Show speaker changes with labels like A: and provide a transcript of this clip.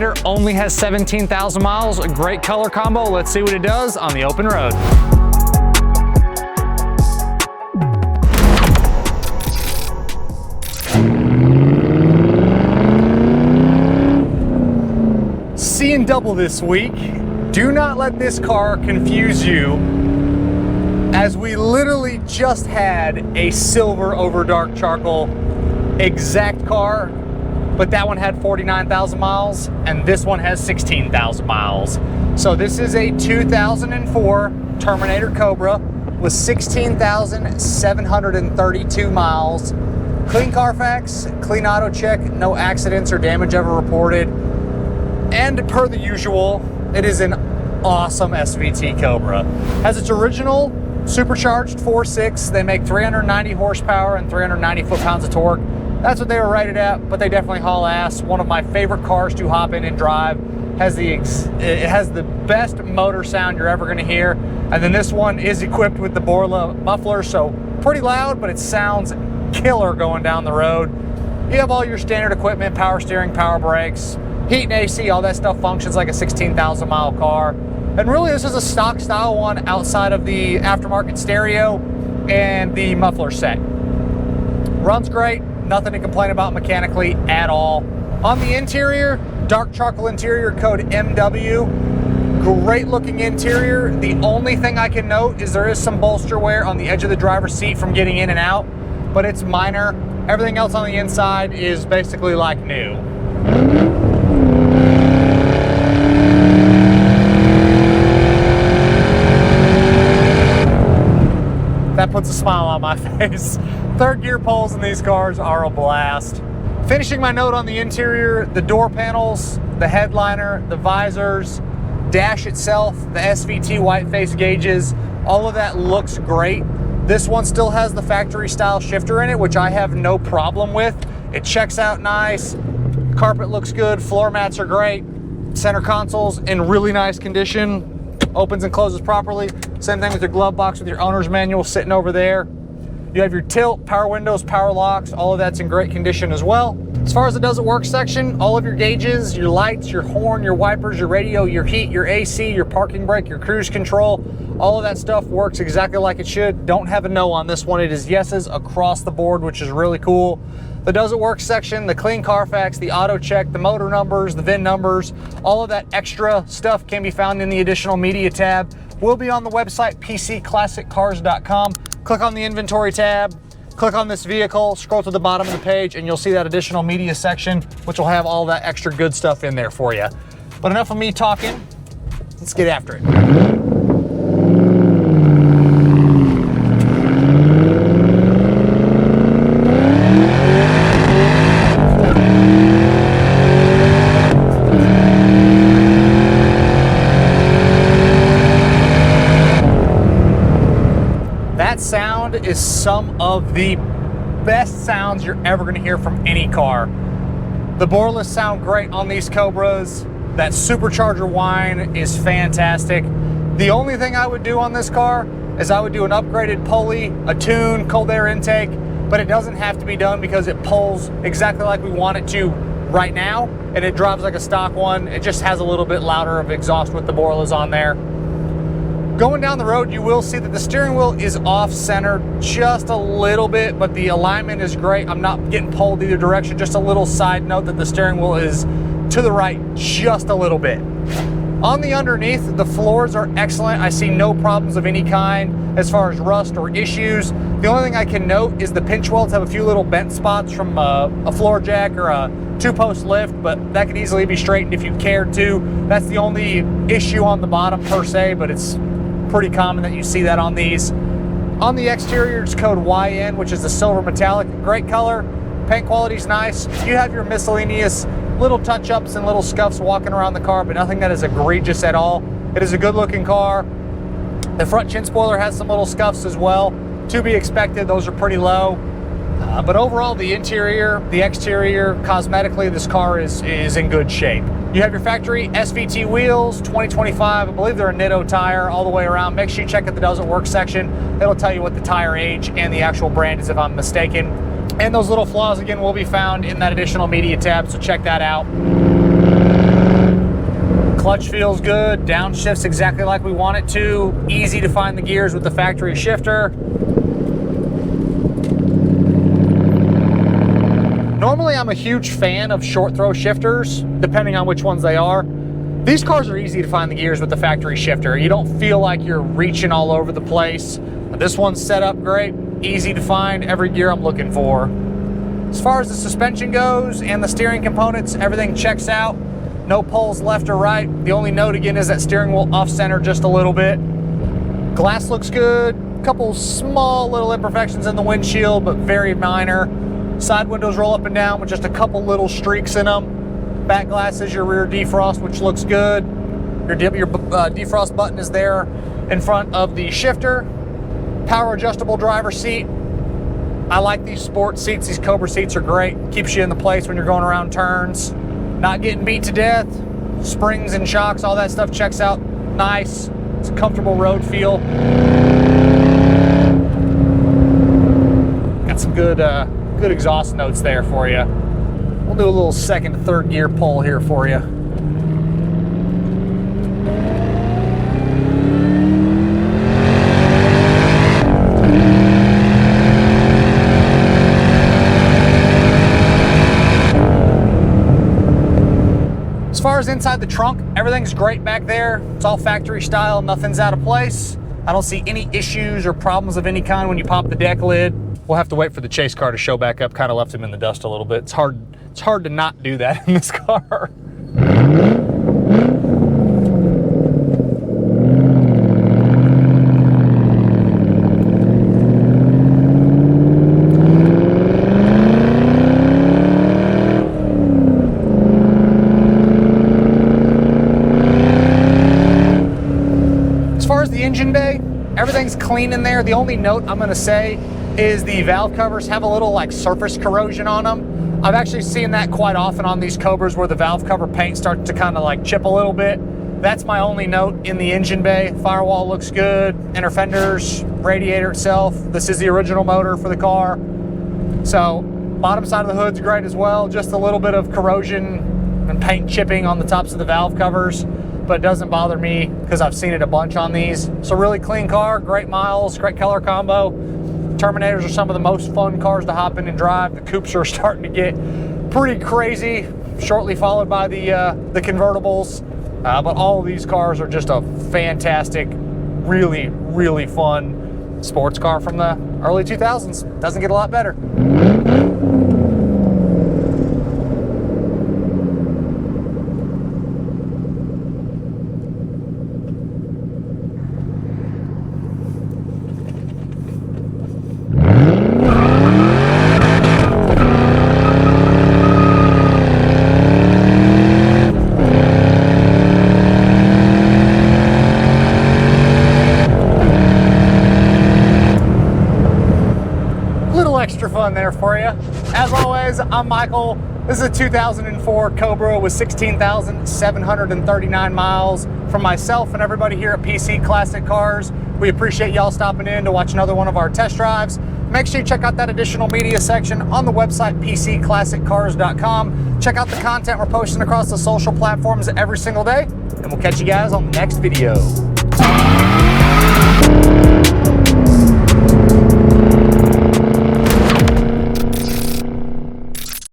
A: Terminator only has 17,000 miles, a great color combo. Let's see what it does on the open road. Seeing double this week. Do not let this car confuse you, as we literally just had a silver over dark charcoal exact car, but that one had 49,000 miles and this one has 16,000 miles. So this is a 2004 Terminator Cobra with 16,732 miles. Clean Carfax, clean Autocheck, no accidents or damage ever reported. And per the usual, it is an awesome SVT Cobra. Has its original Supercharged 4.6. They make 390 horsepower and 390 foot-pounds of torque. That's what they were rated at, but they definitely haul ass. One of my favorite cars to hop in and drive. It has the best motor sound you're ever going to hear. And then this one is equipped with the Borla muffler, so pretty loud, but it sounds killer going down the road. You have all your standard equipment, power steering, power brakes, heat and AC, all that stuff functions like a 16,000 mile car. And really this is a stock style one outside of the aftermarket stereo and the muffler set. Runs great, nothing to complain about mechanically at all. On the interior, dark charcoal interior, code MW. Great looking interior. The only thing I can note is there is some bolster wear on the edge of the driver's seat from getting in and out, but it's minor. Everything else on the inside is basically like new. That puts a smile on my face. Third gear pulls in these cars are a blast. Finishing my note on the interior, the door panels, the headliner, the visors, dash itself, the SVT white face gauges, all of that looks great. This one still has the factory style shifter in it, which I have no problem with. It checks out nice. Carpet looks good, floor mats are great. Center console's in really nice condition. Opens and closes properly. Same thing with your glove box with your owner's manual sitting over there. You have your tilt, power windows, power locks, all of that's in great condition as well. As far as the does it work section, all of your gauges, your lights, your horn, your wipers, your radio, your heat, your AC, your parking brake, your cruise control, all of that stuff works exactly like it should. Don't have a no on this one. It is yeses across the board, which is really cool. The does it work section, the clean Carfax, the auto check, the motor numbers, the VIN numbers, all of that extra stuff can be found in the additional media tab. Will be on the website pcclassiccars.com. Click on the inventory tab, click on this vehicle, scroll to the bottom of the page, and you'll see that additional media section, which will have all that extra good stuff in there for you. But enough of me talking, let's get after it. That sound is some of the best sounds you're ever going to hear from any car. The Borlas sound great on these Cobras. That supercharger whine is fantastic. The only thing I would do on this car is I would do an upgraded pulley, a tune, cold air intake, but it doesn't have to be done because it pulls exactly like we want it to right now, and it drives like a stock one. It just has a little bit louder of exhaust with the Borlas on there. Going down the road, you will see that the steering wheel is off-center just a little bit, but the alignment is great. I'm not getting pulled either direction. Just a little side note that the steering wheel is to the right just a little bit. On the underneath, the floors are excellent. I see no problems of any kind as far as rust or issues. The only thing I can note is the pinch welds have a few little bent spots from a floor jack or a two-post lift, but that could easily be straightened if you cared to. That's the only issue on the bottom per se, but it's pretty common that you see that on these. On the exterior, it's code YN, which is the silver metallic. Great color, paint quality's nice. You have your miscellaneous little touch-ups and little scuffs walking around the car, but nothing that is egregious at all. It is a good-looking car. The front chin spoiler has some little scuffs as well. To be expected, those are pretty low. But overall, the interior, the exterior, cosmetically, this car is in good shape. You have your factory SVT wheels, 2025. I believe they're a Nitto tire all the way around. Make sure you check out the Does It Work section. It'll tell you what the tire age and the actual brand is if I'm mistaken. And those little flaws, again, will be found in that additional media tab, so check that out. Clutch feels good, downshifts exactly like we want it to. Easy to find the gears with the factory shifter. Normally I'm a huge fan of short throw shifters, depending on which ones they are. These cars are easy to find the gears with the factory shifter. You don't feel like you're reaching all over the place. This one's set up great, easy to find every gear I'm looking for. As far as the suspension goes and the steering components, everything checks out. No pulls left or right. The only note again is that steering wheel off center just a little bit. Glass looks good. A couple small little imperfections in the windshield, but very minor. Side windows roll up and down with just a couple little streaks in them. Back glass is your rear defrost, which looks good. Your defrost button is there in front of the shifter. Power adjustable driver seat. I like these sport seats. These Cobra seats are great. Keeps you in the place when you're going around turns. Not getting beat to death. Springs and shocks, all that stuff checks out nice. It's a comfortable road feel. Got some good exhaust notes there for you. We'll do a little second to third gear pull here for you. As far as inside the trunk, everything's great back there. It's all factory style, nothing's out of place. I don't see any issues or problems of any kind when you pop the deck lid. We'll have to wait for the chase car to show back up. Kind of left him in the dust a little bit. It's hard to not do that in this car. As far as the engine bay, everything's clean in there. The only note I'm gonna say is the valve covers have a little like surface corrosion on them. I've actually seen that quite often on these Cobras where the valve cover paint starts to kind of like chip a little bit. That's my only note in the engine bay. Firewall looks good, inner fenders, radiator itself. This is the original motor for the car. So bottom side of the hood's great as well. Just a little bit of corrosion and paint chipping on the tops of the valve covers, but it doesn't bother me because I've seen it a bunch on these. So really clean car, great miles, great color combo. Terminators are some of the most fun cars to hop in and drive. The coupes are starting to get pretty crazy, shortly followed by the convertibles. But all of these cars are just a fantastic, really, really fun sports car from the early 2000s. Doesn't get a lot better. Extra fun there for you. As always, I'm Michael. This is a 2004 Cobra with 16,739 miles. From myself and everybody here at PC Classic Cars, we appreciate y'all stopping in to watch another one of our test drives. Make sure you check out that additional media section on the website pcclassiccars.com. Check out the content we're posting across the social platforms every single day, and we'll catch you guys on the next video.